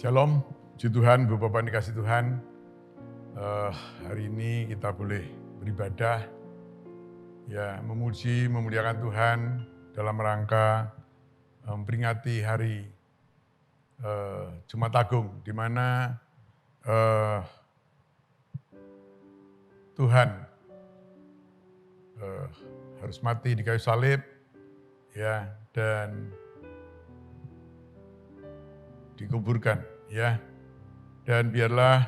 Shalom, puji Tuhan, Bapak Bapak dikasih Tuhan. Hari ini kita boleh beribadah, ya memuji, memuliakan Tuhan dalam rangka memperingati hari Jumat Agung, di mana Tuhan harus mati di kayu salib, ya, dan dikuburkan, ya. Dan biarlah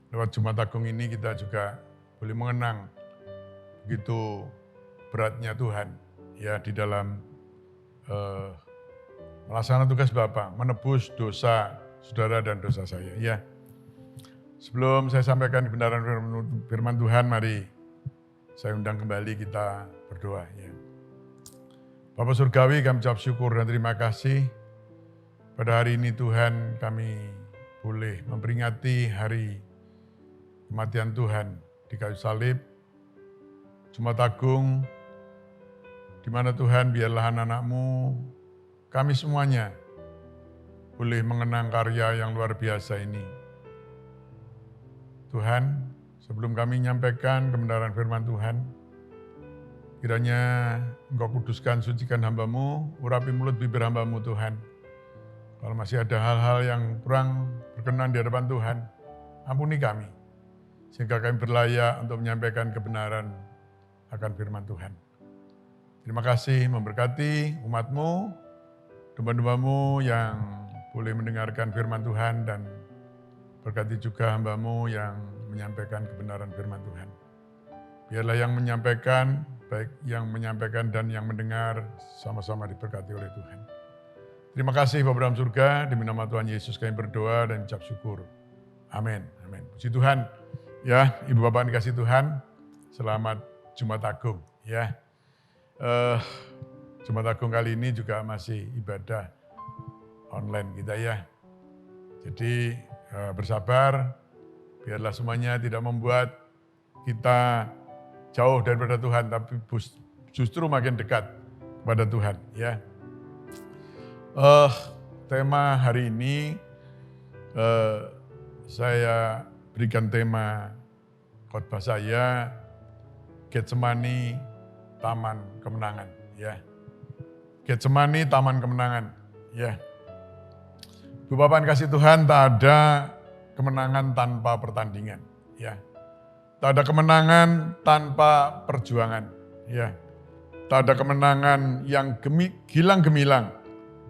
lewat Jumat Agung ini kita juga boleh mengenang begitu beratnya Tuhan, ya, di dalam melaksanakan tugas Bapa, menebus dosa saudara dan dosa saya, ya. Sebelum saya sampaikan kebenaran firman Tuhan, mari saya undang kembali kita berdoa, ya. Bapa Surgawi, kami ucap syukur dan terima kasih. Pada hari ini Tuhan, kami boleh memperingati hari kematian Tuhan di kayu salib, Jumat Agung, di mana Tuhan biarlah anak-anak-Mu, kami semuanya boleh mengenang karya yang luar biasa ini. Tuhan, sebelum kami menyampaikan kebenaran firman Tuhan, kiranya Engkau kuduskan, sucikan hamba-Mu, urapi mulut bibir hamba-Mu Tuhan. Kalau masih ada hal-hal yang kurang berkenan di hadapan Tuhan, ampuni kami, sehingga kami berlayak untuk menyampaikan kebenaran akan firman Tuhan. Terima kasih memberkati umat-Mu, domba-domba-Mu yang boleh mendengarkan firman Tuhan, dan berkati juga hamba-Mu yang menyampaikan kebenaran firman Tuhan. Biarlah yang menyampaikan, baik yang menyampaikan dan yang mendengar, sama-sama diberkati oleh Tuhan. Terima kasih Bapa dalam surga, demi nama Tuhan Yesus kami berdoa dan ucap syukur. Amin. Amin. Puji Tuhan. Ya, Ibu Bapak dikasih Tuhan, selamat Jumat Agung. Ya, Jumat Agung kali ini juga masih ibadah online kita, ya. Jadi bersabar, biarlah semuanya tidak membuat kita jauh daripada Tuhan, tapi justru makin dekat kepada Tuhan, ya. Tema hari ini saya berikan tema khotbah saya, Getsemani, Taman Kemenangan, ya. Getsemani, Taman Kemenangan, ya. Ibu Bapak kasih Tuhan, tak ada kemenangan tanpa pertandingan, ya. Tak ada kemenangan tanpa perjuangan, ya. Tak ada kemenangan yang gilang gemilang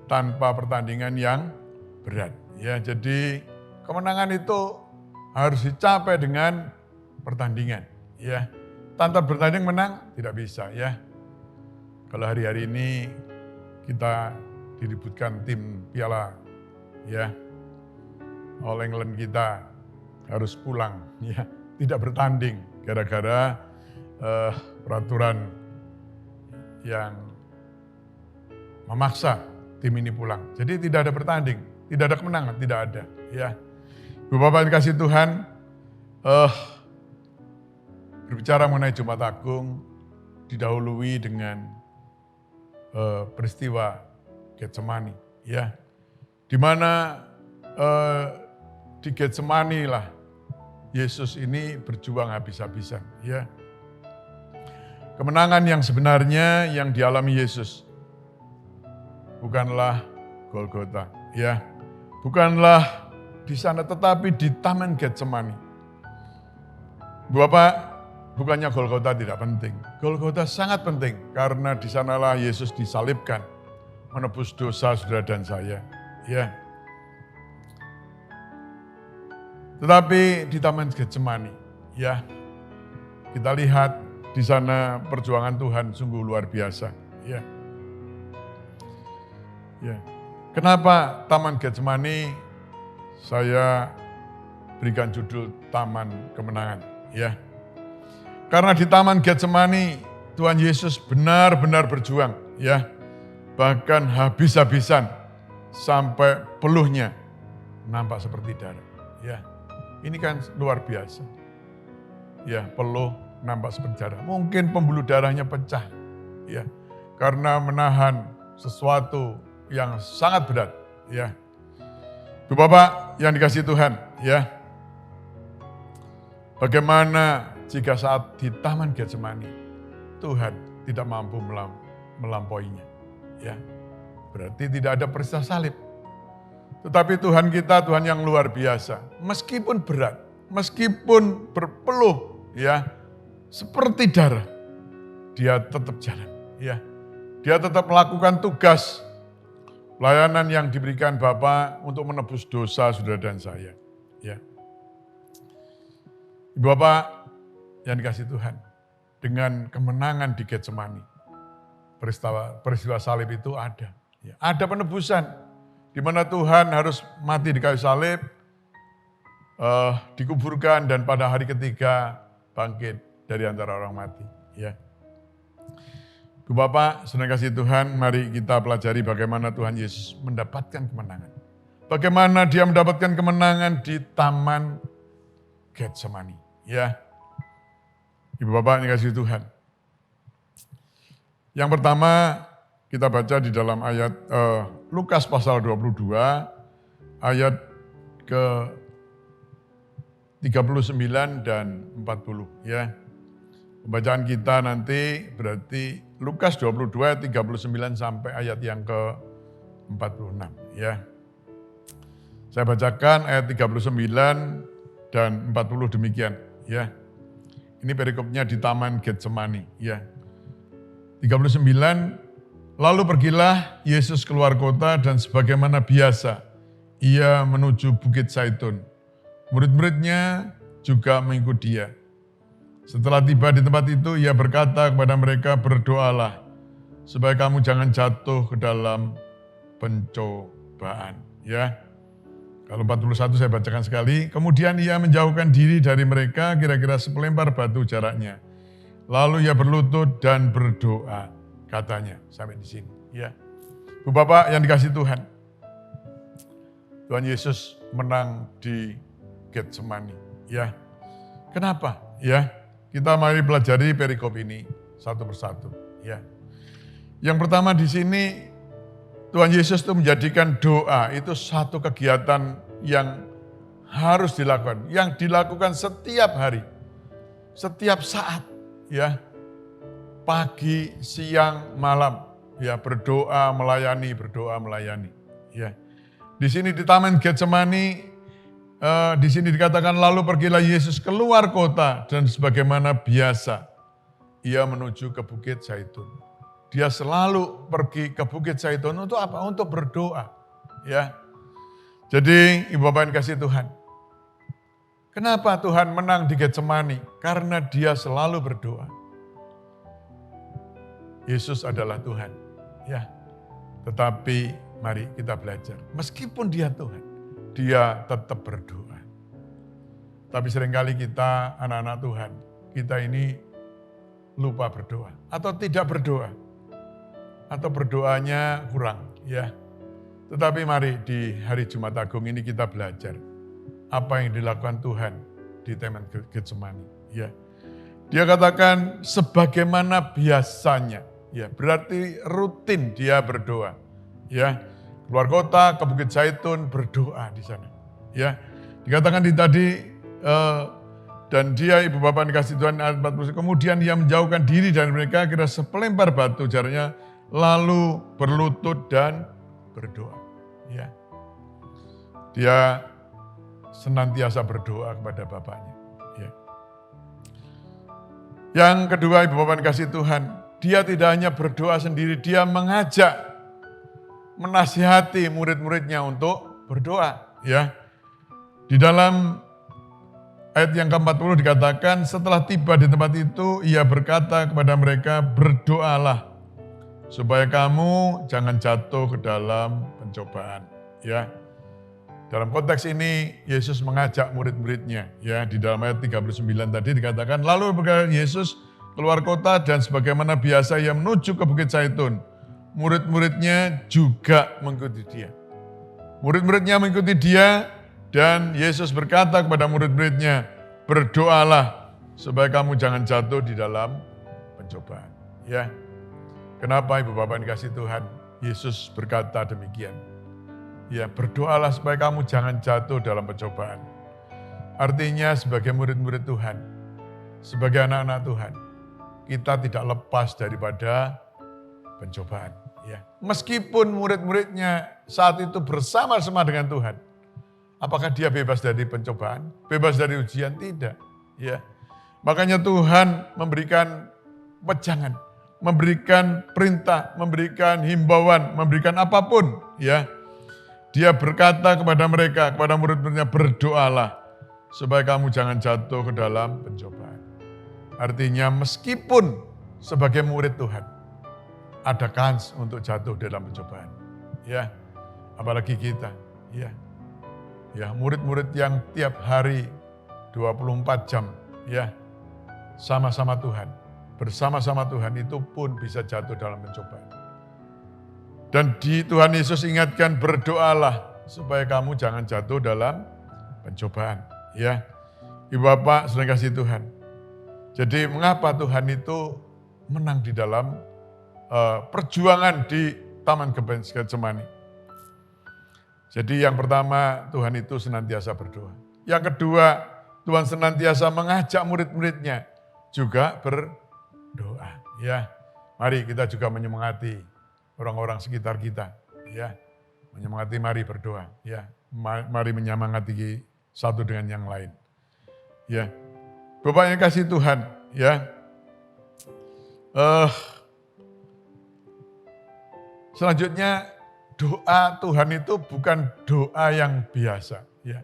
tanpa pertandingan yang berat, ya. Jadi kemenangan itu harus dicapai dengan pertandingan, ya. Tanpa bertanding menang tidak bisa, ya. Kalau hari-hari ini kita diributkan tim piala, ya, All England kita harus pulang, ya, tidak bertanding gara-gara peraturan yang memaksa tim ini pulang. Jadi tidak ada bertanding, tidak ada kemenangan, tidak ada, ya. Ibu Bapak dikasih Tuhan, berbicara mengenai Jumat Agung didahului dengan peristiwa Getsemani, ya. Di mana di Getsemani lah Yesus ini berjuang habis-habisan, ya. Kemenangan yang sebenarnya yang dialami Yesus bukanlah Golgota, ya. Bukanlah di sana, tetapi di Taman Getsemani. Bapak, bukannya Golgota tidak penting. Golgota sangat penting karena di sanalah Yesus disalibkan, menebus dosa saudara dan saya, ya. Tetapi di Taman Getsemani, ya, kita lihat di sana perjuangan Tuhan sungguh luar biasa, ya. Ya. Kenapa Taman Getsemani saya berikan judul Taman Kemenangan, ya. Karena di Taman Getsemani Tuhan Yesus benar-benar berjuang, ya. Bahkan habis-habisan sampai peluhnya nampak seperti darah, ya. Ini kan luar biasa. Ya, peluh nampak seperti darah. Mungkin pembuluh darahnya pecah, ya. Karena menahan sesuatu yang sangat berat, ya. Ibu Bapak yang dikasihi Tuhan, ya. Bagaimana jika saat di Taman Getsemani Tuhan tidak mampu melampauinya, ya. Berarti tidak ada peristiwa salib. Tetapi Tuhan kita Tuhan yang luar biasa. Meskipun berat, meskipun berpeluh, ya, seperti darah, dia tetap jalan, ya. Dia tetap melakukan tugas pelayanan yang diberikan Bapa untuk menebus dosa saudara dan saya, ya. Ibu Bapak yang dikasihi Tuhan, dengan kemenangan di Getsemani, peristiwa salib itu ada, ya. Ada penebusan, di mana Tuhan harus mati di kayu salib, dikuburkan dan pada hari ketiga bangkit dari antara orang mati, ya. Ibu Bapak, saudara kasih Tuhan, mari kita pelajari bagaimana Tuhan Yesus mendapatkan kemenangan. Bagaimana dia mendapatkan kemenangan di Taman Getsemani, ya. Ibu Bapak yang kasih Tuhan. Yang pertama kita baca di dalam ayat Lukas pasal 22 ayat ke 39 dan 40, ya. Pembacaan kita nanti berarti Lukas 22 ayat 39 sampai ayat yang ke 46, ya. Saya bacakan ayat 39 dan 40 demikian, ya. Ini perikopnya di Taman Getsemani, ya. 39, lalu pergilah Yesus keluar kota dan sebagaimana biasa, ia menuju Bukit Zaitun. Murid-muridnya juga mengikut dia. Setelah tiba di tempat itu, ia berkata kepada mereka, berdoalah, supaya kamu jangan jatuh ke dalam pencobaan. Ya, kalau 41 saya bacakan sekali. Kemudian ia menjauhkan diri dari mereka, kira-kira sepelempar batu jaraknya. Lalu ia berlutut dan berdoa, katanya. Sampai di sini. Ya, Bu Bapak yang dikasihi Tuhan. Tuhan Yesus menang di Getsemani. Ya, kenapa? Ya. Kita mari pelajari perikop ini satu persatu, ya. Yang pertama di sini Tuhan Yesus itu menjadikan doa itu satu kegiatan yang harus dilakukan, yang dilakukan setiap hari, setiap saat, ya. Pagi, siang, malam, ya, berdoa melayani, ya. Di sini di Taman Getsemani, di sini dikatakan lalu pergilah Yesus keluar kota dan sebagaimana biasa ia menuju ke Bukit Zaitun. Dia selalu pergi ke Bukit Zaitun untuk apa? Untuk berdoa, ya. Jadi Ibu Bapak yang kasih Tuhan, kenapa Tuhan menang di Getsemani? Karena dia selalu berdoa. Yesus adalah Tuhan, ya. Tetapi mari kita belajar, meskipun dia Tuhan, dia tetap berdoa. Tapi seringkali kita anak-anak Tuhan, kita ini lupa berdoa atau tidak berdoa. Atau berdoanya kurang, ya. Tetapi mari di hari Jumat Agung ini kita belajar apa yang dilakukan Tuhan di Taman Getsemani, ya. Dia katakan sebagaimana biasanya, ya, berarti rutin dia berdoa, ya. Keluar kota ke Bukit Zaitun berdoa di sana, ya. Dikatakan tadi dan dia Ibu Bapak dikasih Tuhan ayat 40, kemudian dia menjauhkan diri dari mereka kira sepelempar batu jaraknya, lalu berlutut dan berdoa, ya. Dia senantiasa berdoa kepada Bapaknya, ya. Yang kedua Ibu Bapak dikasih Tuhan, dia tidak hanya berdoa sendiri, dia mengajak, menasihati murid-muridnya untuk berdoa, ya. Di dalam ayat yang ke-40 dikatakan, setelah tiba di tempat itu, ia berkata kepada mereka, berdoalah, supaya kamu jangan jatuh ke dalam pencobaan, ya. Dalam konteks ini, Yesus mengajak murid-muridnya, ya. Di dalam ayat 39 tadi dikatakan, lalu berkata Yesus keluar kota dan sebagaimana biasa ia menuju ke Bukit Zaitun. Murid-muridnya juga mengikuti dia. Murid-muridnya mengikuti dia dan Yesus berkata kepada murid-muridnya, berdoalah supaya kamu jangan jatuh di dalam pencobaan. Ya, kenapa Ibu Bapak dikasih Tuhan? Yesus berkata demikian. Ya, berdoalah supaya kamu jangan jatuh dalam pencobaan. Artinya sebagai murid-murid Tuhan, sebagai anak-anak Tuhan, kita tidak lepas daripada pencobaan. Ya. Meskipun murid-muridnya saat itu bersama-sama dengan Tuhan, apakah dia bebas dari pencobaan? Bebas dari ujian? Tidak. Ya. Makanya Tuhan memberikan wejangan, memberikan perintah, memberikan himbauan, memberikan apapun. Ya. Dia berkata kepada mereka, kepada murid-muridnya, berdoalah supaya kamu jangan jatuh ke dalam pencobaan. Artinya meskipun sebagai murid Tuhan, ada kans untuk jatuh dalam pencobaan. Ya, apalagi kita. Ya, murid-murid yang tiap hari 24 jam, ya, sama-sama Tuhan, bersama-sama Tuhan itu pun bisa jatuh dalam pencobaan. Dan di Tuhan Yesus ingatkan berdoalah supaya kamu jangan jatuh dalam pencobaan. Ya, Ibu Bapak saudara kasih Tuhan. Jadi mengapa Tuhan itu menang di dalam perjuangan di Taman Getsemani? Jadi yang pertama Tuhan itu senantiasa berdoa. Yang kedua Tuhan senantiasa mengajak murid-muridnya juga berdoa. Ya, mari kita juga menyemangati orang-orang sekitar kita, ya, menyemangati, mari berdoa, ya, mari menyemangati satu dengan yang lain, ya. Bapak yang kasih Tuhan, ya, selanjutnya doa Tuhan itu bukan doa yang biasa, ya,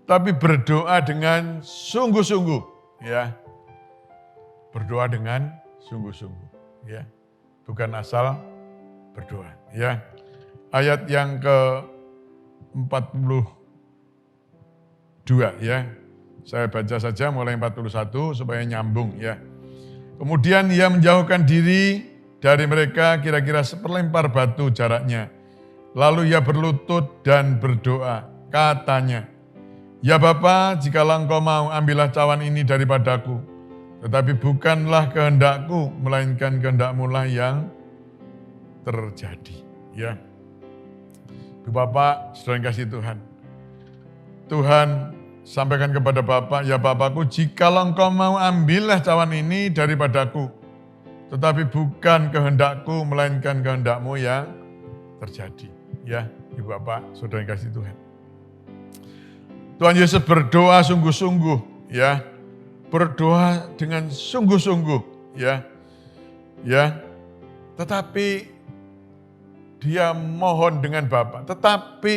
tapi berdoa dengan sungguh-sungguh, ya, berdoa dengan sungguh-sungguh, ya, bukan asal berdoa, ya. Ayat yang ke-42, ya. Saya baca saja mulai 41 supaya nyambung, ya. Kemudian ia menjauhkan diri dari mereka kira-kira seperlempar batu jaraknya. Lalu ia berlutut dan berdoa, katanya, "Ya Bapa, jikalau Engkau mau, ambillah cawan ini daripadaku. Tetapi bukanlah kehendakku, melainkan kehendak-Mu lah yang terjadi." Ya, Ibu Bapak, saudara yang kasih Tuhan. Tuhan sampaikan kepada Bapak, "Ya Bapakku, jikalau Engkau mau, ambillah cawan ini daripadaku. Tetapi bukan kehendakku, melainkan kehendak-Mu yang terjadi." Ya, Ibu Bapak, saudara yang kasih Tuhan. Tuhan Yesus berdoa sungguh-sungguh, ya. Berdoa dengan sungguh-sungguh, ya. Ya. Tetapi dia mohon dengan Bapa. Tetapi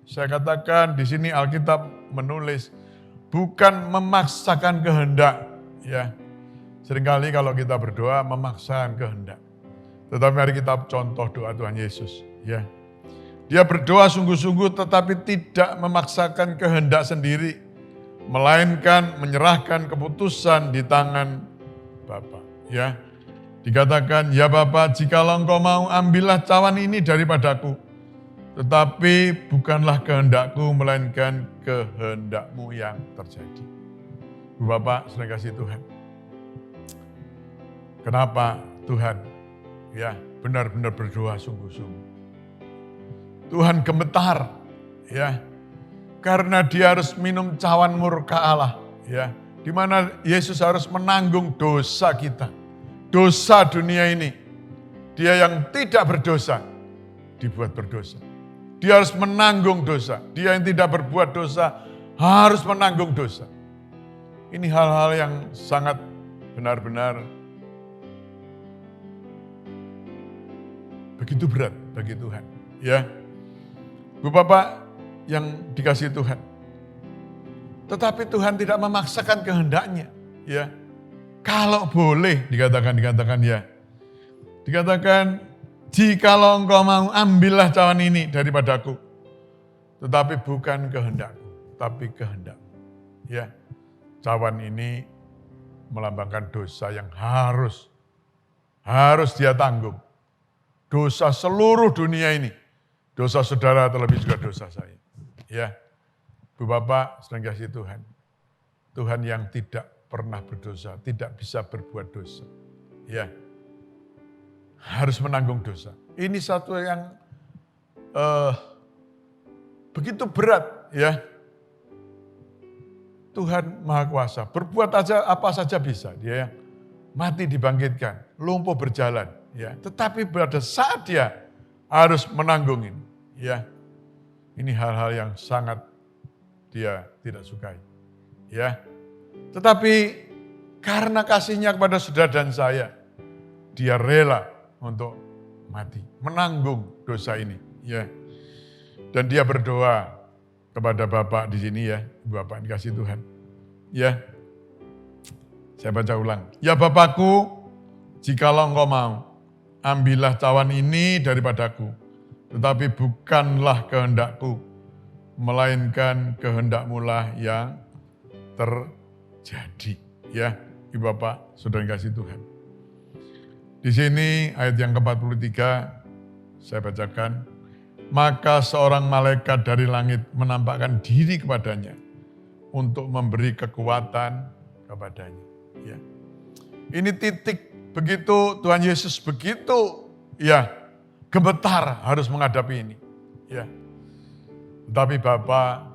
saya katakan di sini Alkitab menulis bukan memaksakan kehendak, ya. Seringkali kalau kita berdoa memaksakan kehendak. Tetapi mari kita contoh doa Tuhan Yesus, ya. Dia berdoa sungguh-sungguh tetapi tidak memaksakan kehendak sendiri, melainkan menyerahkan keputusan di tangan Bapa, ya. Dikatakan, "Ya Bapa, jikalau Engkau mau, ambillah cawan ini daripadaku. Tetapi bukanlah kehendakku, melainkan kehendak-Mu yang terjadi." Ibu Bapak, saudara kasih Tuhan. Kenapa Tuhan, ya, benar-benar berdoa sungguh-sungguh? Tuhan gemetar, ya, karena dia harus minum cawan murka Allah, ya, di mana Yesus harus menanggung dosa kita, dosa dunia ini. Dia yang tidak berdosa dibuat berdosa. Dia harus menanggung dosa. Dia yang tidak berbuat dosa harus menanggung dosa. Ini hal-hal yang sangat benar-benar begitu berat bagi Tuhan, ya. Bu Bapak yang dikasihi Tuhan. Tetapi Tuhan tidak memaksakan kehendaknya, ya. Kalau boleh dikatakan ya. Dikatakan, "Jikalau Engkau mau, ambillah cawan ini daripadaku. Tetapi bukan kehendakku, tapi kehendak-Mu." Ya. Cawan ini melambangkan dosa yang harus dia tanggung. Dosa seluruh dunia ini. Dosa saudara terlebih juga dosa saya. Ya, Bu Bapak, sedang kasih Tuhan. Tuhan yang tidak pernah berdosa, tidak bisa berbuat dosa. Ya, harus menanggung dosa. Ini satu yang begitu berat, ya. Tuhan Maha Kuasa, berbuat aja apa saja bisa. Dia yang mati dibangkitkan, lumpuh berjalan, ya. Tetapi pada saat dia harus menanggung ini, ya. Ini hal-hal yang sangat dia tidak sukai, ya. Tetapi karena kasihnya kepada saudara dan saya, dia rela untuk mati, menanggung dosa ini, ya. Dan dia berdoa kepada Bapak di sini, ya, Bapak dikasih Tuhan. Ya, saya baca ulang. Ya Bapakku, jikalau Engkau mau, ambillah cawan ini daripadaku. Tetapi bukanlah kehendakku, melainkan kehendak-Mu lah yang terjadi. Ya, Ibu Bapak, Saudara dikasih Tuhan. Di sini ayat yang ke-43, saya bacakan. Maka seorang malaikat dari langit menampakkan diri kepadanya untuk memberi kekuatan kepadanya. Ya. Ini titik begitu Tuhan Yesus begitu ya gemetar harus menghadapi ini. Ya. Tetapi Bapa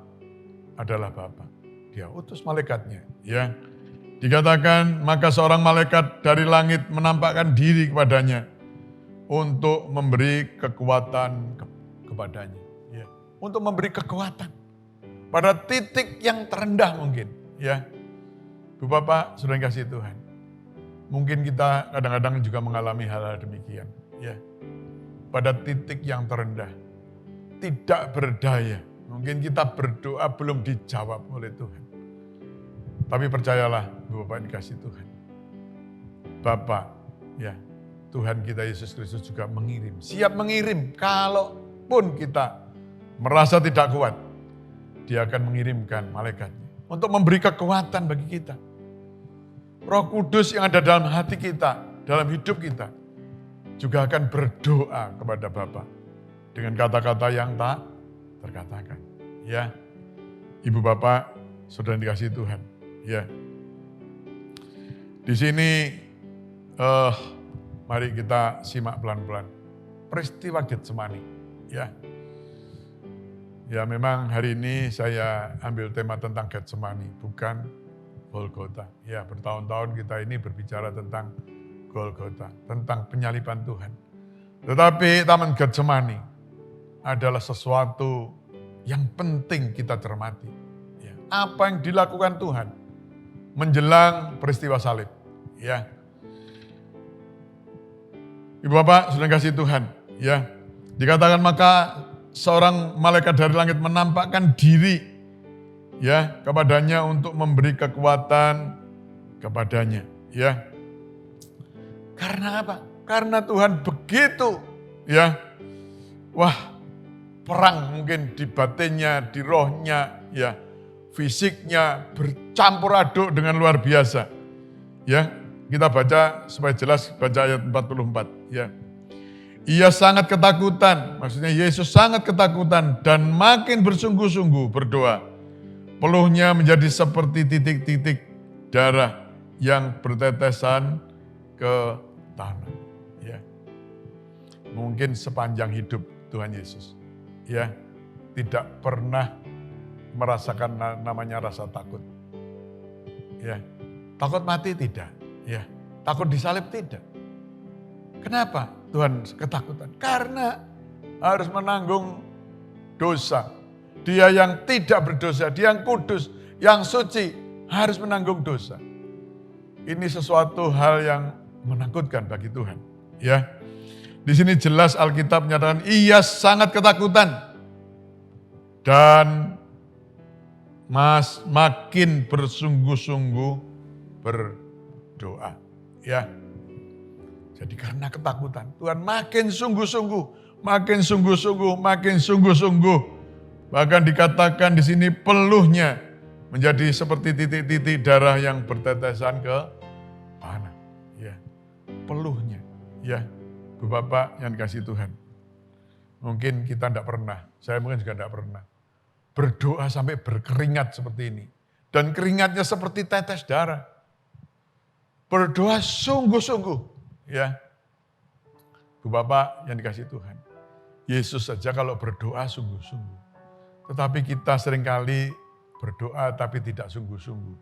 adalah Bapa. Dia utus malaikatnya. Ya. Dikatakan maka seorang malaikat dari langit menampakkan diri kepadanya untuk memberi kekuatan kepadanya, ya, untuk memberi kekuatan pada titik yang terendah mungkin, ya, Bu Bapak, Saudara kasih Tuhan. Mungkin kita kadang-kadang juga mengalami hal-hal demikian, ya, pada titik yang terendah, tidak berdaya. Mungkin kita berdoa belum dijawab oleh Tuhan. Tapi percayalah, Bu Bapak dikasih Tuhan. Bapak, ya, Tuhan kita Yesus Kristus juga mengirim, siap mengirim kalau pun kita merasa tidak kuat, dia akan mengirimkan malaikatnya untuk memberi kekuatan bagi kita. Roh Kudus yang ada dalam hati kita, dalam hidup kita, juga akan berdoa kepada Bapa dengan kata-kata yang tak terkatakan. Ya, Ibu Bapak, Saudara dikasih Tuhan. Ya, di sini mari kita simak pelan-pelan peristiwa Getsemani. Ya, memang hari ini saya ambil tema tentang Getsemani, bukan Golgota. Ya, bertahun-tahun kita ini berbicara tentang Golgota, tentang penyaliban Tuhan. Tetapi Taman Getsemani adalah sesuatu yang penting kita cermati. Ya, apa yang dilakukan Tuhan menjelang peristiwa salib. Ya, Ibu Bapak, Saudara kasih Tuhan. Ya. Dikatakan maka seorang malaikat dari langit menampakkan diri ya kepadanya untuk memberi kekuatan kepadanya, ya. Karena apa? Karena Tuhan begitu ya. Wah, perang mungkin di batinnya, di rohnya, ya. Fisiknya bercampur aduk dengan luar biasa. Ya, kita baca supaya jelas, baca ayat 44, ya. Ia sangat ketakutan, maksudnya Yesus sangat ketakutan dan makin bersungguh-sungguh berdoa. Peluhnya menjadi seperti titik-titik darah yang bertetesan ke tanah. Ya. Mungkin sepanjang hidup Tuhan Yesus, ya, tidak pernah merasakan namanya rasa takut. Ya. Takut mati tidak, ya. Takut disalib tidak. Kenapa Tuhan ketakutan? Karena harus menanggung dosa. Dia yang tidak berdosa, dia yang kudus, yang suci, harus menanggung dosa. Ini sesuatu hal yang menakutkan bagi Tuhan. Ya, di sini jelas Alkitab menyatakan ia sangat ketakutan dan makin bersungguh-sungguh berdoa. Ya. Jadi karena ketakutan, Tuhan makin sungguh-sungguh, makin sungguh-sungguh, makin sungguh-sungguh. Bahkan dikatakan di sini peluhnya menjadi seperti titik-titik darah yang bertetesan ke tanah. Ya, peluhnya, ya, Bu Bapak yang dikasih Tuhan. Mungkin kita tidak pernah, saya mungkin juga tidak pernah berdoa sampai berkeringat seperti ini. Dan keringatnya seperti tetes darah. Berdoa sungguh-sungguh. Ya, Bu Bapak yang dikasih Tuhan. Yesus saja kalau berdoa sungguh-sungguh. Tetapi kita seringkali berdoa tapi tidak sungguh-sungguh.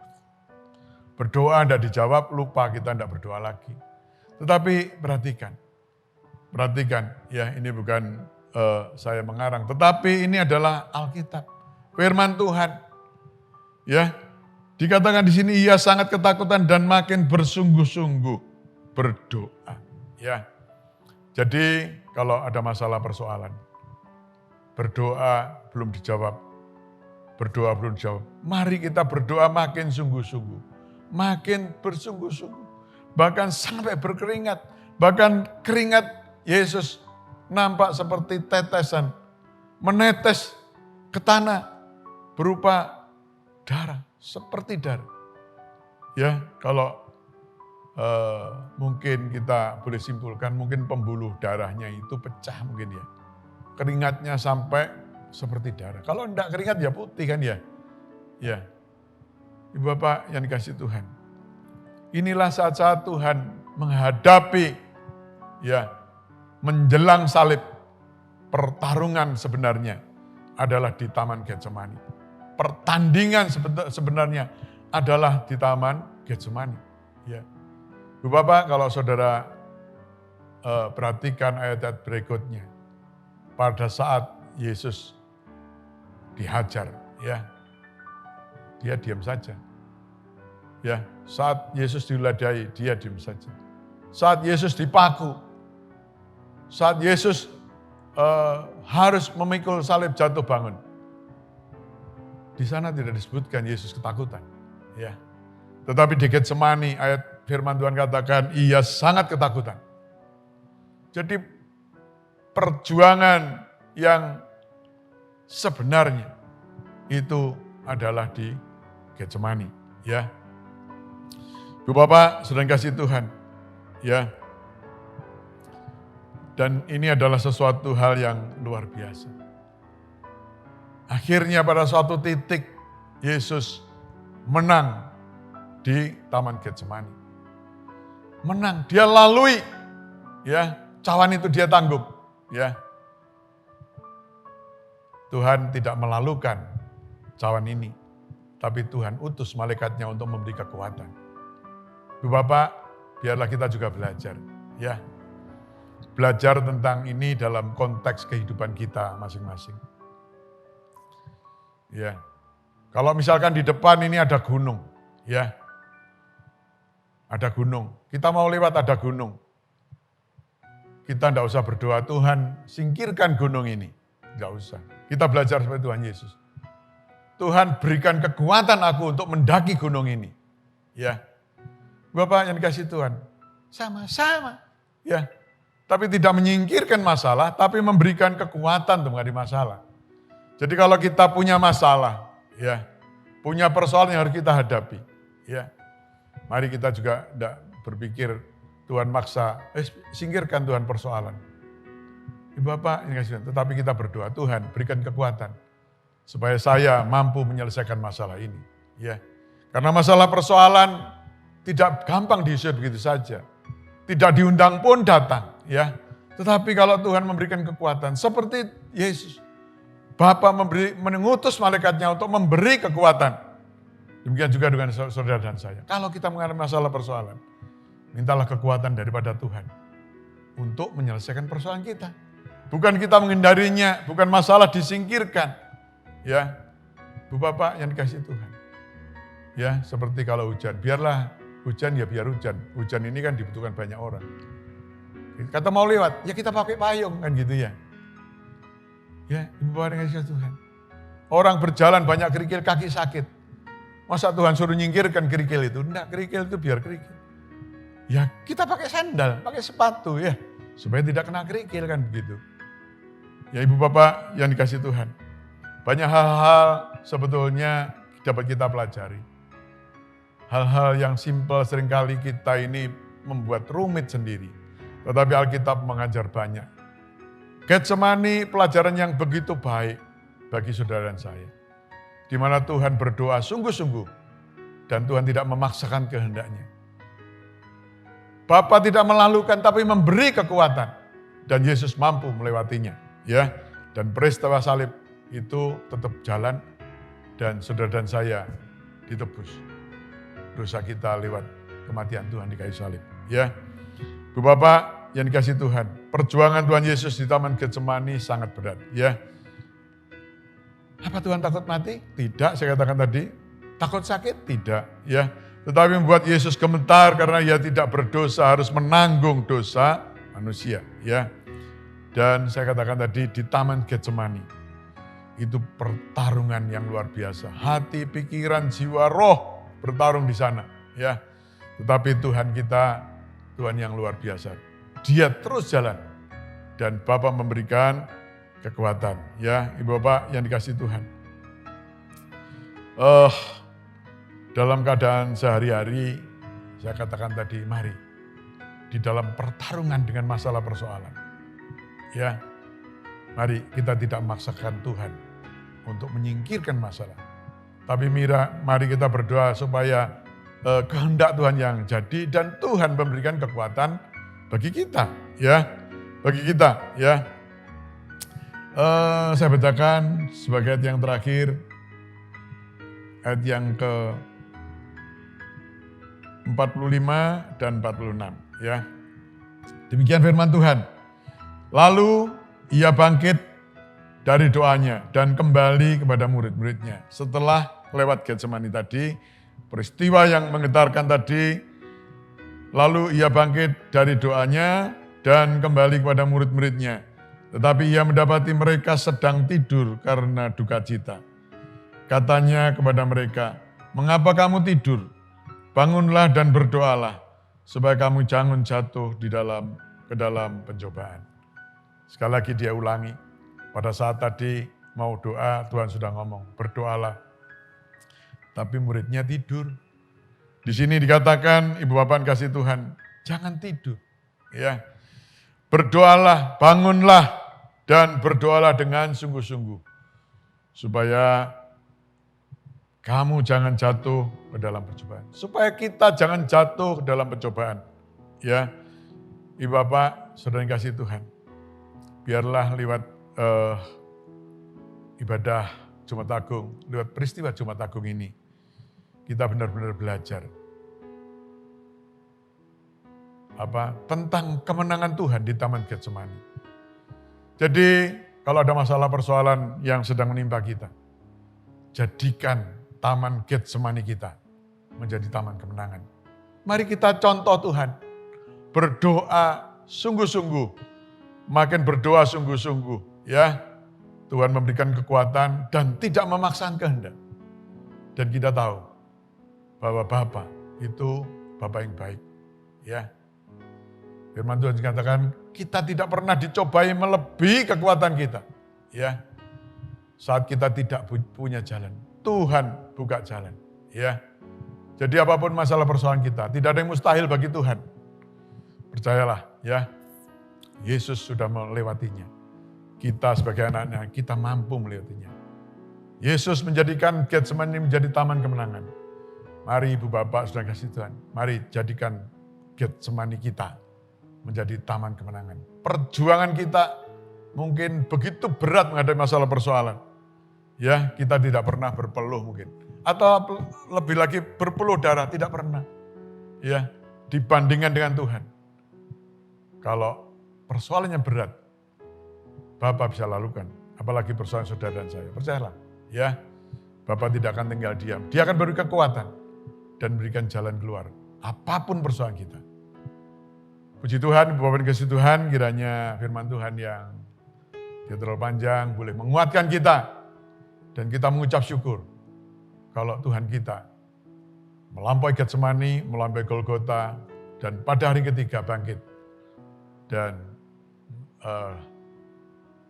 Berdoa tidak dijawab, lupa kita tidak berdoa lagi. Tetapi perhatikan ya, ini bukan saya mengarang, tetapi ini adalah Alkitab, firman Tuhan. Ya, dikatakan di sini ia sangat ketakutan dan makin bersungguh-sungguh berdoa. Ya, jadi kalau ada masalah persoalan, berdoa belum dijawab, mari kita berdoa makin sungguh-sungguh, makin bersungguh-sungguh, bahkan sampai berkeringat, bahkan keringat Yesus nampak seperti tetesan, menetes ke tanah berupa darah, seperti darah. Ya, kalau mungkin kita boleh simpulkan, mungkin pembuluh darahnya itu pecah mungkin ya. Keringatnya sampai seperti darah. Kalau enggak keringat ya putih kan ya. Ya. Ibu Bapak yang dikasih Tuhan. Inilah saat-saat Tuhan menghadapi ya, menjelang salib. Pertarungan sebenarnya adalah di Taman Getsemani. Pertandingan sebenarnya adalah di Taman Getsemani. Ya. Ibu Bapak, kalau saudara perhatikan ayat-ayat berikutnya, pada saat Yesus dihajar, ya, dia diam saja. Ya, saat Yesus diludahi, dia diam saja. Saat Yesus dipaku, saat Yesus harus memikul salib jatuh bangun, di sana tidak disebutkan Yesus ketakutan, ya. Tetapi di Getsemani ayat firman Tuhan katakan ia sangat ketakutan. Jadi perjuangan yang sebenarnya itu adalah di Getsemani, ya. Ibu Bapak, saudara kasih Tuhan, ya. Dan ini adalah sesuatu hal yang luar biasa. Akhirnya pada suatu titik Yesus menang di Taman Getsemani. Menang, dia lalui, ya, cawan itu dia tanggung, ya. Tuhan tidak melalukan cawan ini, tapi Tuhan utus malaikatnya untuk memberi kekuatan. Ibu Bapak, biarlah kita juga belajar, ya. Belajar tentang ini dalam konteks kehidupan kita masing-masing. Ya. Kalau misalkan di depan ini ada gunung, ya. Ada gunung, kita mau lewat ada gunung. Kita tidak usah berdoa, Tuhan singkirkan gunung ini. Tidak usah. Kita belajar seperti Tuhan Yesus. Tuhan berikan kekuatan aku untuk mendaki gunung ini. Ya, Bapak yang dikasih Tuhan, sama-sama. Ya, tapi tidak menyingkirkan masalah, tapi memberikan kekuatan untuk menghadapi masalah. Jadi kalau kita punya masalah, ya, punya persoalan yang harus kita hadapi, ya. Mari kita juga tidak berpikir Tuhan maksa, singkirkan Tuhan persoalan. Ibu Bapak, ini kasih, tetapi kita berdoa, Tuhan berikan kekuatan supaya saya mampu menyelesaikan masalah ini. Ya, karena masalah persoalan tidak gampang diusir begitu saja, tidak diundang pun datang. Ya, tetapi kalau Tuhan memberikan kekuatan seperti Yesus, Bapa mengutus malaikatnya untuk memberi kekuatan. Demikian juga dengan saudara dan saya. Kalau kita mengalami masalah persoalan, mintalah kekuatan daripada Tuhan untuk menyelesaikan persoalan kita. Bukan kita menghindarinya, bukan masalah disingkirkan. Ya, Bu Bapak yang dikasih Tuhan. Ya, seperti kalau hujan, biarlah hujan ya biar hujan. Hujan ini kan dibutuhkan banyak orang. Kata mau lewat, ya kita pakai payung kan gitu ya. Ya, Ibu Bapak yang dikasih Tuhan. Orang berjalan banyak kerikil, kaki sakit. Masa Tuhan suruh nyingkirkan kerikil itu? Enggak, kerikil itu biar kerikil. Ya kita pakai sandal, pakai sepatu ya. Supaya tidak kena kerikil kan begitu. Ya Ibu Bapak yang dikasih Tuhan. Banyak hal-hal sebetulnya dapat kita pelajari. Hal-hal yang simpel seringkali kita ini membuat rumit sendiri. Tetapi Alkitab mengajar banyak. Getsemani pelajaran yang begitu baik bagi saudara dan saya. Di mana Tuhan berdoa sungguh-sungguh dan Tuhan tidak memaksakan kehendaknya. Bapa tidak melalukan tapi memberi kekuatan dan Yesus mampu melewatinya, ya. Dan peristiwa salib itu tetap jalan dan saudara dan saya ditebus. Dosa kita lewat kematian Tuhan di kayu salib. Ya, Bu Bapak yang dikasih Tuhan, perjuangan Tuhan Yesus di Taman Getsemani sangat berat. Ya, apa Tuhan takut mati? Tidak, saya katakan tadi. Takut sakit? Tidak. Ya, tetapi membuat Yesus gemetar karena ia tidak berdosa, harus menanggung dosa manusia. Ya, dan saya katakan tadi di Taman Getsemani itu pertarungan yang luar biasa. Hati, pikiran, jiwa, roh bertarung di sana. Ya, tetapi Tuhan kita, Tuhan yang luar biasa. Dia terus jalan dan Bapa memberikan kekuatan. Ya, Ibu Bapak yang dikasih Tuhan. Dalam keadaan sehari-hari, saya katakan tadi, mari di dalam pertarungan dengan masalah persoalan. Ya, mari kita tidak memaksakan Tuhan untuk menyingkirkan masalah. Tapi mari kita berdoa supaya kehendak Tuhan yang jadi dan Tuhan memberikan kekuatan bagi kita, ya, bagi kita, ya. Saya bacakan sebagai ayat yang terakhir, ayat yang ke 45 dan 46, ya. Demikian firman Tuhan. Lalu ia bangkit dari doanya dan kembali kepada murid-muridnya. Setelah lewat Getsemani tadi, peristiwa yang menggetarkan tadi, lalu ia bangkit dari doanya dan kembali kepada murid-muridnya. Tetapi ia mendapati mereka sedang tidur karena duka cita. Katanya kepada mereka, "Mengapa kamu tidur? Bangunlah dan berdoalah, supaya kamu jangan jatuh ke dalam pencobaan." Sekali lagi dia ulangi, pada saat tadi mau doa, Tuhan sudah ngomong, berdoalah. Tapi muridnya tidur. Di sini dikatakan, Ibu Bapak kasih Tuhan, jangan tidur. Ya, berdoalah, bangunlah, dan berdoalah dengan sungguh-sungguh. Supaya kamu jangan jatuh ke dalam percobaan. Supaya kita jangan jatuh ke dalam pencobaan. Ya, Ibu Bapak, saudara yang kasih Tuhan. Biarlah lewat ibadah Jumat Agung, lewat peristiwa Jumat Agung ini, kita benar-benar belajar tentang kemenangan Tuhan di Taman Getsemani. Jadi kalau ada masalah persoalan yang sedang menimpa kita, jadikan Taman Getsemani kita menjadi taman kemenangan. Mari kita contoh Tuhan, berdoa sungguh-sungguh, makin berdoa sungguh-sungguh, ya. Tuhan memberikan kekuatan dan tidak memaksakan kehendak. Dan kita tahu bahwa Bapa itu Bapa yang baik, ya. Firman Tuhan dikatakan kita tidak pernah dicobai melebihi kekuatan kita, ya. Saat kita tidak punya jalan, Tuhan buka jalan, ya. Jadi apapun masalah persoalan kita, tidak ada yang mustahil bagi Tuhan. Percayalah, ya. Yesus sudah melewatinya. Kita sebagai anaknya, kita mampu melewatinya. Yesus menjadikan Getsemani menjadi taman kemenangan. Mari Ibu Bapak sudah kasih Tuhan, mari jadikan Getsemani kita menjadi taman kemenangan. Perjuangan kita mungkin begitu berat menghadapi masalah persoalan. Ya, kita tidak pernah berpeluh mungkin. Atau lebih lagi berpeluh darah, tidak pernah. Ya, dibandingkan dengan Tuhan. Kalau persoalannya berat, Bapak bisa lakukan. Apalagi persoalan saudara dan saya. Percayalah, ya. Bapak tidak akan tinggal diam. Dia akan beri kekuatan dan berikan jalan keluar. Apapun persoalan kita. Puji Tuhan, Bapak dan kasih Tuhan, kiranya firman Tuhan yang tidak terlalu panjang boleh menguatkan kita. Dan kita mengucap syukur kalau Tuhan kita melampaui Getsemani, melampaui Golgota, dan pada hari ketiga bangkit. Dan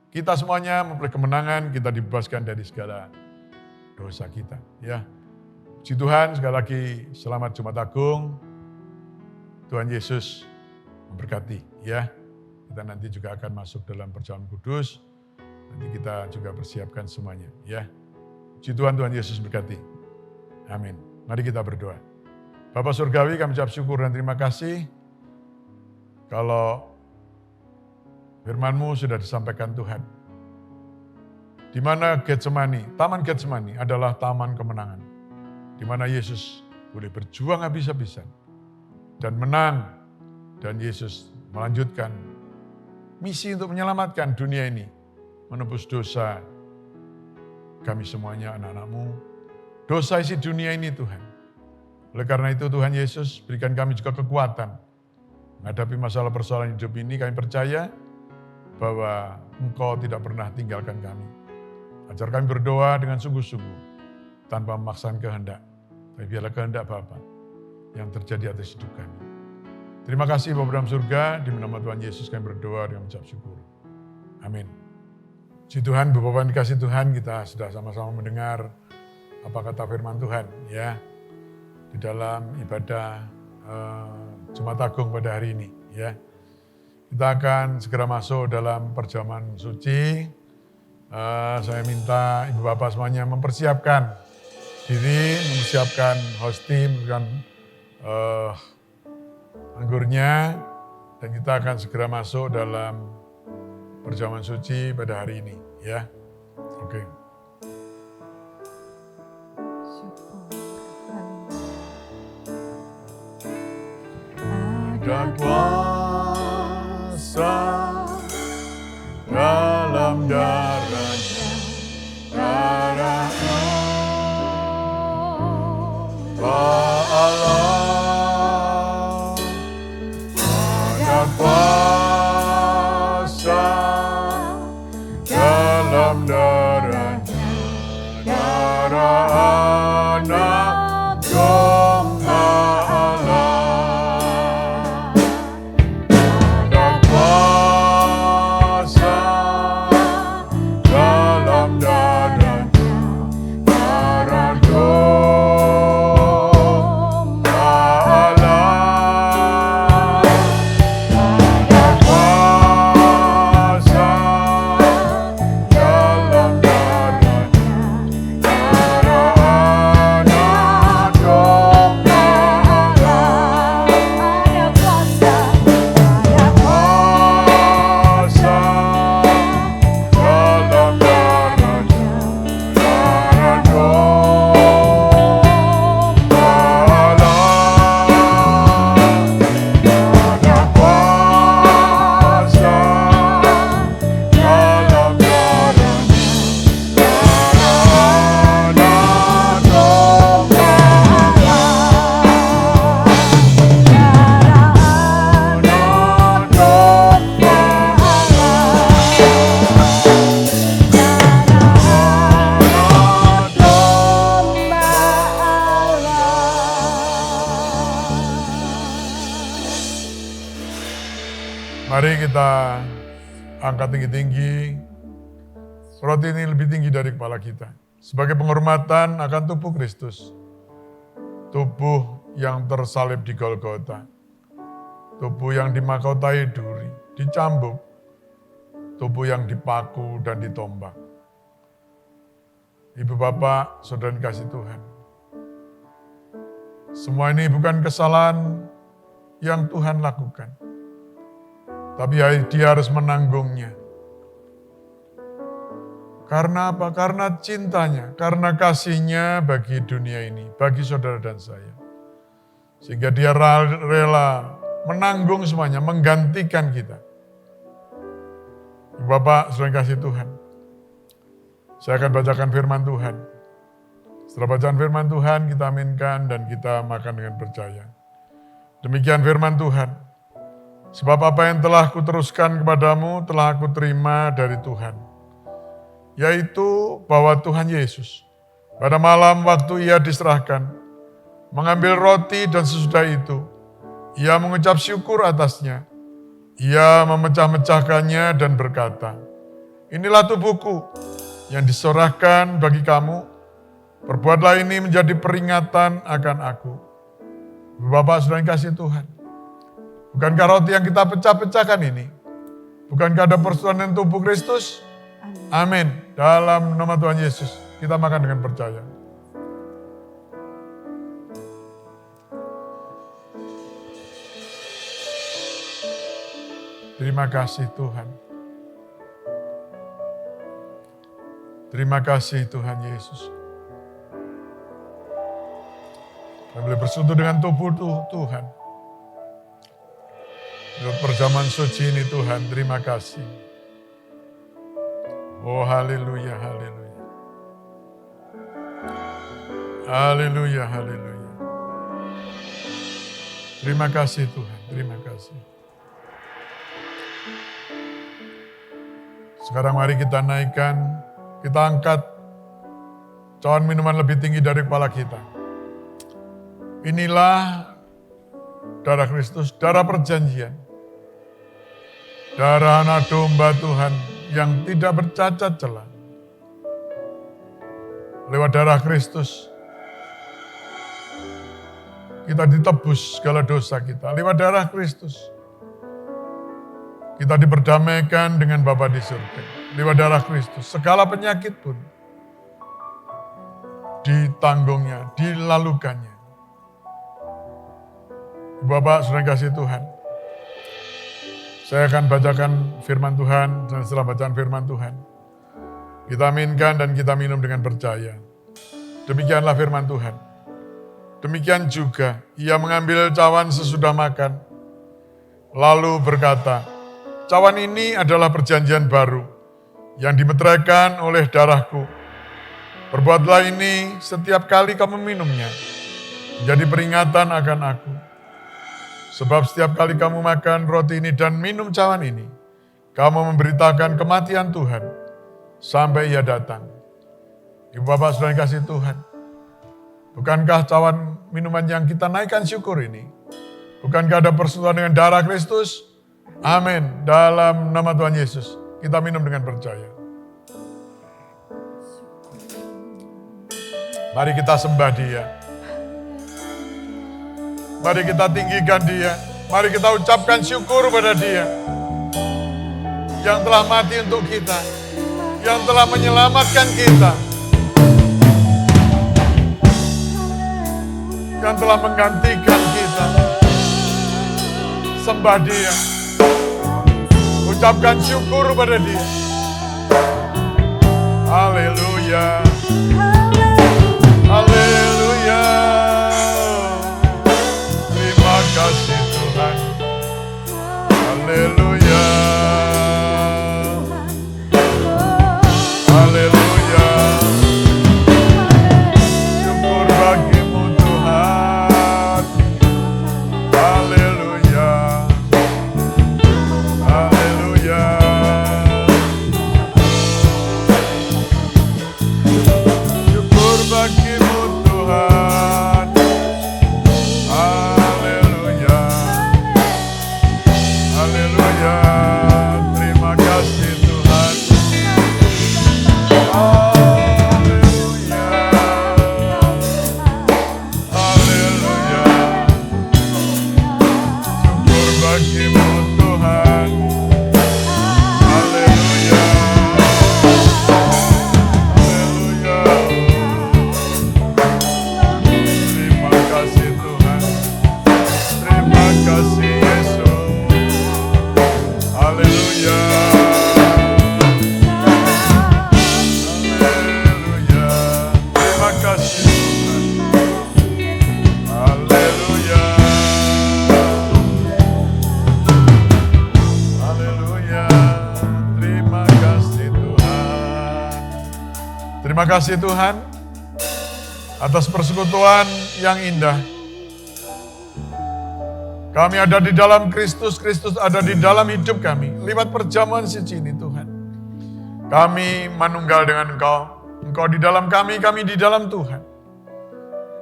kita semuanya memperoleh kemenangan, kita dibebaskan dari segala dosa kita. Ya, puji Tuhan, sekali lagi selamat Jumat Agung. Tuhan Yesus memberkati, ya. Kita nanti juga akan masuk dalam perjamuan kudus. Nanti kita juga persiapkan semuanya, ya. Puji Tuhan, Tuhan Yesus berkati. Amin. Mari kita berdoa. Bapa Surgawi, kami ucap syukur dan terima kasih. Kalau firman-Mu sudah disampaikan Tuhan. Di mana Taman Getsemani adalah taman kemenangan. Di mana Yesus boleh berjuang habis-habisan dan menang. Dan Yesus melanjutkan misi untuk menyelamatkan dunia ini, menebus dosa kami semuanya, anak-anak-Mu. Dosa isi dunia ini Tuhan. Oleh karena itu Tuhan Yesus berikan kami juga kekuatan menghadapi masalah persoalan hidup ini. Kami percaya bahwa Engkau tidak pernah tinggalkan kami. Ajar kami berdoa dengan sungguh-sungguh tanpa memaksakan kehendak. Tapi biarlah kehendak Bapa yang terjadi atas hidup kami. Terima kasih Bapa dalam surga, di nama Tuhan Yesus kami berdoa dengan mengucap syukur. Amin. Puji Tuhan, Bapak-Bapak dikasih Tuhan, kita sudah sama-sama mendengar apa kata firman Tuhan ya di dalam ibadah Jumat Agung pada hari ini ya. Kita akan segera masuk dalam perjamuan suci. Saya minta Ibu Bapak semuanya mempersiapkan diri, mempersiapkan hosting, mempersiapkan anggurnya, dan kita akan segera masuk dalam perjamuan suci pada hari ini ya. Oke. Ada kuasa dalam darahnya, darah Allah. Ada kuasa dalam darahnya, darah anak domba Allah. Ada kuasa dalam darahnya, darah domba Allah. Ada kuasa dalam darahnya, darah anak domba Allah. Ada kuasa dalam darahnya, darah domba Allah. Ada kuasa dalam darahnya, darah anak domba Allah. Darah anak domba Mari kita angkat tinggi-tinggi. Roti ini lebih tinggi dari kepala kita. Sebagai penghormatan akan tubuh Kristus. Tubuh yang tersalib di Golgota. Tubuh yang dimahkotai duri, dicambuk. Tubuh yang dipaku dan ditombak. Ibu bapak, saudara yang dikasih Tuhan. Semua ini bukan kesalahan yang Tuhan lakukan. Tapi dia harus menanggungnya. Karena apa? Karena cintanya, karena kasihnya bagi dunia ini, bagi saudara dan saya. Sehingga dia rela menanggung semuanya, menggantikan kita. Bapak, saudara yang kasih Tuhan. Saya akan bacakan firman Tuhan. Setelah bacaan firman Tuhan, kita aminkan dan kita makan dengan percaya. Demikian firman Tuhan. Sebab apa yang telah kuteruskan kepadamu telah aku terima dari Tuhan. Yaitu bahwa Tuhan Yesus pada malam waktu ia diserahkan, mengambil roti dan sesudah itu, ia mengucap syukur atasnya. Ia memecah-mecahkannya dan berkata, inilah tubuhku yang diserahkan bagi kamu. Perbuatlah ini menjadi peringatan akan aku. Bapak saudara yang kasih Tuhan. Bukankah roti yang kita pecah-pecahkan ini? Bukankah ada persekutuan tubuh Kristus? Amin. Dalam nama Tuhan Yesus, kita makan dengan percaya. Terima kasih Tuhan. Terima kasih Tuhan Yesus. Kami boleh bersatu dengan tubuh Tuhan. Untuk perjamuan suci ini Tuhan, terima kasih. Oh haleluya, haleluya. Haleluya, haleluya. Terima kasih Tuhan, terima kasih. Sekarang mari kita naikkan, kita angkat cawan minuman lebih tinggi dari kepala kita. Inilah darah Kristus, darah perjanjian. Darah anak domba Tuhan yang tidak bercacat celah. Lewat darah Kristus, kita ditebus segala dosa kita. Lewat darah Kristus, kita diperdamaikan dengan Bapa di surga. Lewat darah Kristus, segala penyakit pun ditanggungnya, dilalukannya. Bapak, saudara kasih Tuhan, saya akan bacakan firman Tuhan, dan setelah bacaan firman Tuhan, kita aminkan dan kita minum dengan percaya. Demikianlah firman Tuhan. Demikian juga, ia mengambil cawan sesudah makan, lalu berkata, cawan ini adalah perjanjian baru, yang dimeteraikan oleh darahku. Perbuatlah ini setiap kali kamu minumnya, menjadi peringatan akan aku. Sebab setiap kali kamu makan roti ini dan minum cawan ini, kamu memberitakan kematian Tuhan sampai ia datang. Ibu bapak saudara yang kasih Tuhan, bukankah cawan minuman yang kita naikkan syukur ini, bukankah ada persekutuan dengan darah Kristus? Amin. Dalam nama Tuhan Yesus, kita minum dengan percaya. Mari kita sembah Dia. Mari kita tinggikan Dia. Mari kita ucapkan syukur pada Dia yang telah mati untuk kita, yang telah menyelamatkan kita, yang telah menggantikan kita. Sembah Dia. Ucapkan syukur pada Dia. Haleluya. Haleluya. Terima kasih Tuhan. Haleluya. Haleluya. Syukur bagimu Tuhan. Haleluya. Haleluya. Syukur bagimu Tuhan. Haleluya. Haleluya. Terima kasih Tuhan. Haleluya. Haleluya. Syukur bagimu Tuhan. Haleluya. Haleluya. Terima kasih Tuhan. Terima kasih Yesus. Haleluya. Haleluya. Terima kasih Tuhan. Haleluya. Haleluya. Terima kasih Tuhan. Terima kasih Tuhan atas persekutuan yang indah. Kami ada di dalam Kristus, Kristus ada di dalam hidup kami. Lewat perjamuan suci ini Tuhan. Kami manunggal dengan Engkau. Engkau di dalam kami di dalam Tuhan.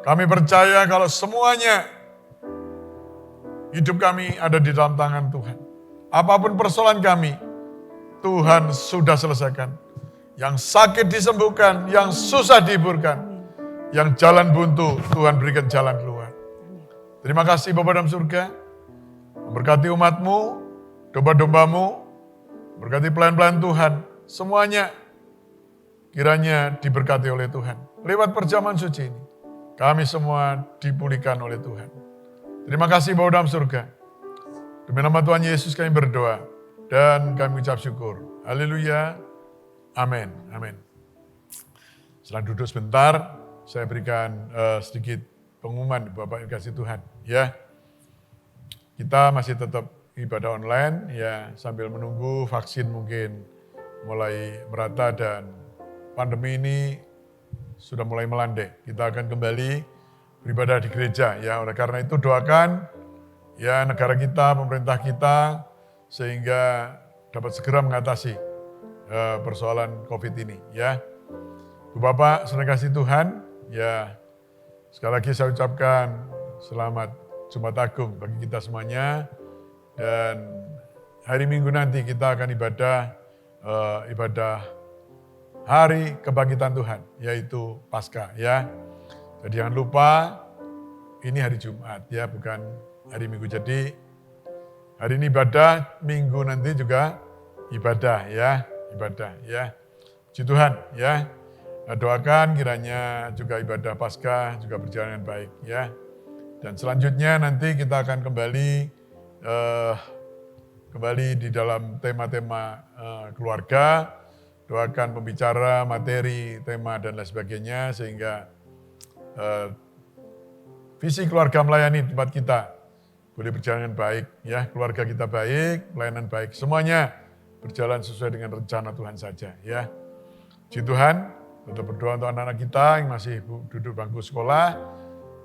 Kami percaya kalau semuanya hidup kami ada di dalam tangan Tuhan. Apapun persoalan kami, Tuhan sudah selesaikan. Yang sakit disembuhkan, yang susah dihiburkan. Yang jalan buntu, Tuhan berikan jalan keluar. Terima kasih Bapa dalam surga. Memberkati umat-Mu, domba-domba-Mu, berkati pelayan-pelayan Tuhan. Semuanya kiranya diberkati oleh Tuhan. Lewat perjamuan suci ini, kami semua dipulihkan oleh Tuhan. Terima kasih Bapa dalam surga. Demi nama Tuhan Yesus kami berdoa dan kami ucap syukur. Haleluya. Amin. Amin. Setelah duduk sebentar, saya berikan sedikit pengumuman Bapak yang kasih Tuhan. Ya, kita masih tetap ibadah online ya sambil menunggu vaksin mungkin mulai merata dan pandemi ini sudah mulai melandai. Kita akan kembali beribadah di gereja ya. Oleh karena itu doakan ya negara kita, pemerintah kita sehingga dapat segera mengatasi persoalan COVID ini ya. Bu Bapak, saudara kasih Tuhan, ya sekali lagi saya ucapkan selamat Jumat Agung bagi kita semuanya. Dan hari Minggu nanti kita akan ibadah hari kebangkitan Tuhan, yaitu Paskah ya. Jadi jangan lupa ini hari Jumat ya, bukan hari Minggu. Jadi hari ini ibadah, Minggu nanti juga ibadah ya. Puji Tuhan ya. Doakan kiranya juga ibadah Paskah juga berjalan dengan baik ya. Dan selanjutnya nanti kita akan kembali di dalam tema-tema keluarga. Doakan pembicara, materi, tema dan lain sebagainya sehingga visi keluarga melayani tempat kita boleh berjalan dengan baik ya. Keluarga kita baik, pelayanan baik, semuanya berjalan sesuai dengan rencana Tuhan saja ya. Puji Tuhan. Tetap berdoa untuk anak-anak kita yang masih duduk bangku sekolah,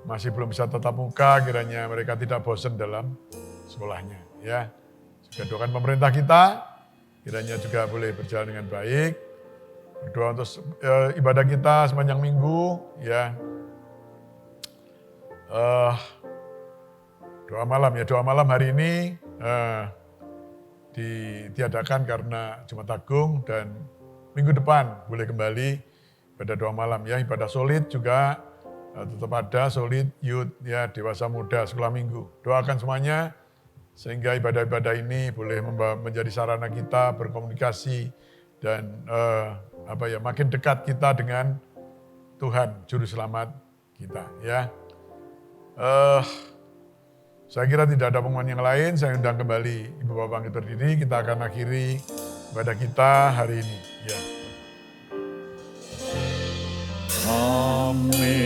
masih belum bisa tatap muka, kiranya mereka tidak bosan dalam sekolahnya. Ya, juga doakan pemerintah kita, kiranya juga boleh berjalan dengan baik. Berdoa untuk ibadah kita sepanjang minggu, ya. Doa malam hari ini ditiadakan karena Jumat Agung dan minggu depan boleh kembali ibadah doa malam ya, ibadah solid juga tetap ada, solid, youth ya, dewasa muda, sekolah minggu. Doakan semuanya sehingga ibadah-ibadah ini boleh menjadi sarana kita berkomunikasi dan makin dekat kita dengan Tuhan Juru Selamat kita ya. Saya kira tidak ada pengumuman yang lain, saya undang kembali Ibu Bapak yang berdiri, kita akan akhiri ibadah kita hari ini ya. Amin.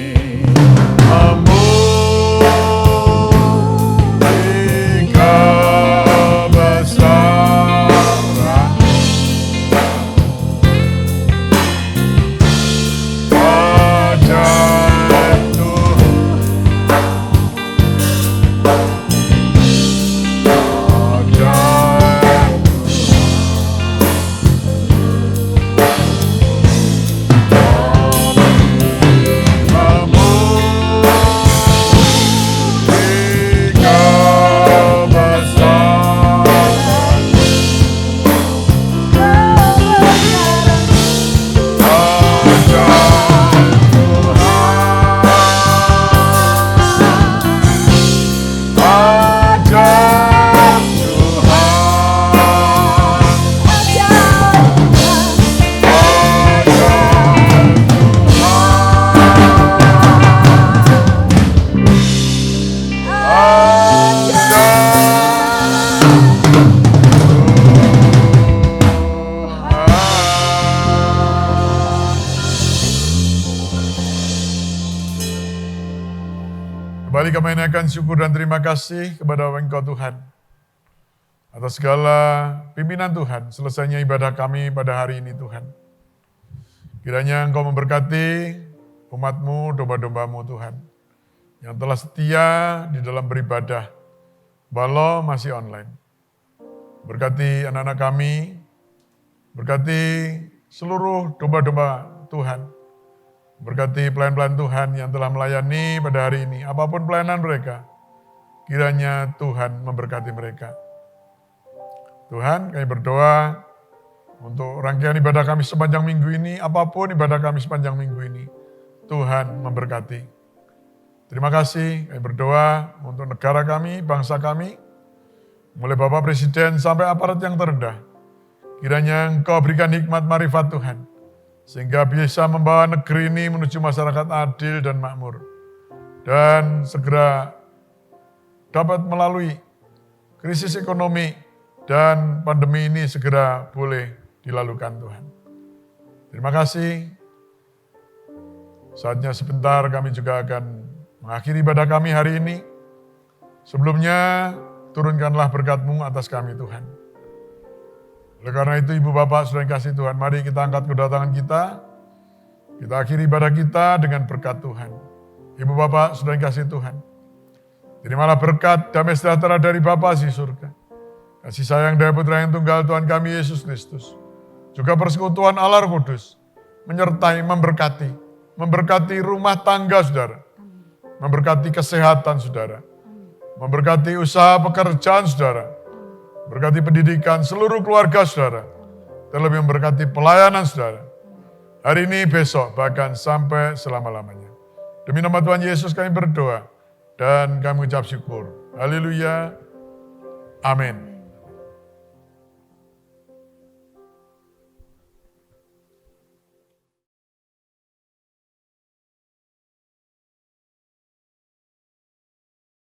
Kembali kami naikkan syukur dan terima kasih kepada Engkau Tuhan atas segala pimpinan Tuhan selesainya ibadah kami pada hari ini Tuhan. Kiranya Engkau memberkati umat-Mu, domba-domba-Mu Tuhan yang telah setia di dalam beribadah walau masih online. Berkati anak-anak kami, berkati seluruh domba-domba Tuhan. Berkati pelayan-pelayan Tuhan yang telah melayani pada hari ini, apapun pelayanan mereka, kiranya Tuhan memberkati mereka. Tuhan, kami berdoa untuk rangkaian ibadah kami sepanjang minggu ini, apapun ibadah kami sepanjang minggu ini, Tuhan memberkati. Terima kasih, kami berdoa untuk negara kami, bangsa kami, mulai Bapak Presiden sampai aparat yang terendah. Kiranya Engkau berikan hikmat marifat Tuhan, sehingga bisa membawa negeri ini menuju masyarakat adil dan makmur. Dan segera dapat melalui krisis ekonomi dan pandemi ini segera boleh dilalukan Tuhan. Terima kasih. Saatnya sebentar kami juga akan mengakhiri ibadah kami hari ini. Sebelumnya, turunkanlah berkat-Mu atas kami Tuhan. Oleh karena itu Ibu Bapak sudah dikasih Tuhan, mari kita angkat kedua tangan kita. Kita akhiri ibadah kita dengan berkat Tuhan. Ibu Bapak sudah dikasih Tuhan. Terimalah berkat damai sejahtera dari Bapa di surga. Kasih sayang dari Putra yang tunggal Tuhan kami Yesus Kristus. Juga persekutuan Allah Roh Kudus. Menyertai, memberkati rumah tangga saudara. Memberkati kesehatan saudara. Memberkati usaha pekerjaan saudara. Berkati pendidikan seluruh keluarga saudara. Terlebih memberkati pelayanan saudara. Hari ini, besok, bahkan sampai selama-lamanya. Demi nama Tuhan Yesus kami berdoa. Dan kami ucap syukur. Haleluya. Amin.